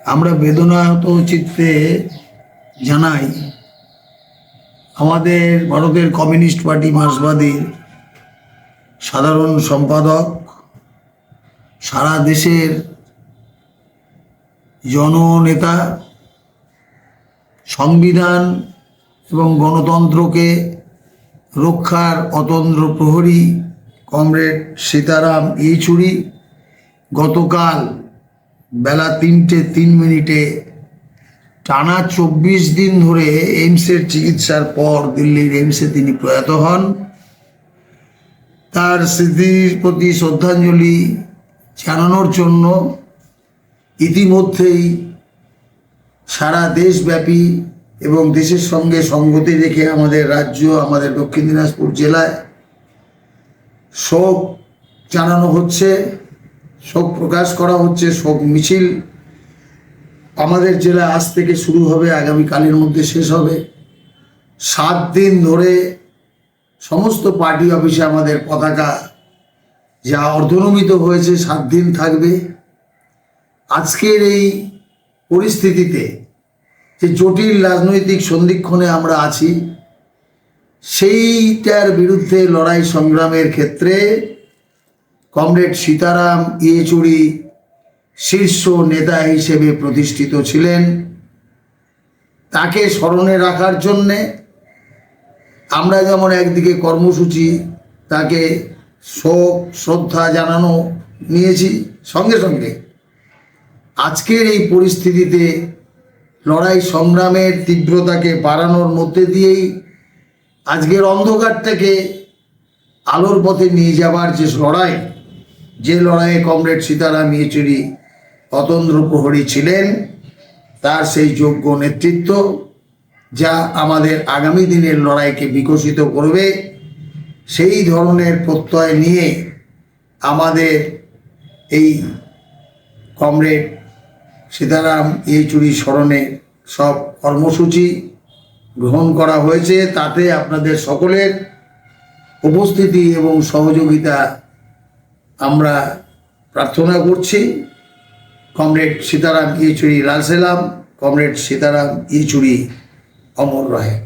আমরা বেদনাহত চিত্তে জানাই আমাদের ভারতের কমিউনিস্ট পার্টি মার্ক্সবাদীর সাধারণ সম্পাদক, সারা দেশের জননেতা, সংবিধান এবং গণতন্ত্রকে রক্ষার অতন্দ্র প্রহরী কমরেড সীতারাম ইয়েচুরি গতকাল বেলা 3:03 টানা 24 দিন ধরে এইমসের চিকিৎসার পর দিল্লির এইমসে তিনি প্রয়াত হন। তার স্মৃতির প্রতি শ্রদ্ধাঞ্জলি জানানোর জন্য ইতিমধ্যেই সারা দেশব্যাপী এবং দেশের সঙ্গে সঙ্গতি রেখে আমাদের রাজ্য, আমাদের দক্ষিণ দিনাজপুর জেলায় শোক জানানো হচ্ছে, শোক প্রকাশ করা হচ্ছে। শোক মিছিল আমাদের জেলা আজ থেকে শুরু হবে, আগামীকালের মধ্যে শেষ হবে। 7 দিন ধরে সমস্ত পার্টি অফিসে আমাদের পতাকা যা অর্ধনমিত হয়েছে 7 দিন থাকবে। আজকের এই পরিস্থিতিতে যে জটিল রাজনৈতিক সন্ধিক্ষণে আমরা আছি, সেইটার বিরুদ্ধে লড়াই সংগ্রামের ক্ষেত্রে কমরেড সীতারাম ইয়েচুরি শীর্ষ নেতা হিসেবে প্রতিষ্ঠিত ছিলেন। তাকে স্মরণে রাখার জন্যে আমরা যেমন একদিকে কর্মসূচি, তাকে শোক শ্রদ্ধা জানানো নিয়েছি, সঙ্গে সঙ্গে আজকের এই পরিস্থিতিতে লড়াই সংগ্রামের তীব্রতাকে বাড়ানোর মধ্যে দিয়েই আজকের অন্ধকারটাকে আলোর পথে নিয়ে যাবার যে লড়াইয়ে কমরেড সীতারাম ইয়েচুরি অতন্দ্র প্রহরী ছিলেন, তার সেই যোগ্য নেতৃত্ব যা আমাদের আগামী দিনের লড়াইকে বিকশিত করবে, সেই ধরনের প্রত্যয় নিয়ে আমাদের এই কমরেড সীতারাম ইয়েচুরি স্মরণে সব কর্মসূচি গ্রহণ করা হয়েছে। তাতে আপনাদের সকলের উপস্থিতি এবং সহযোগিতা আমরা প্রার্থনা করছি। কমরেড সীতারাম ইয়েচুরি লাল সেলাম, কমরেড সীতারাম ইয়েচুরি অমর রহে।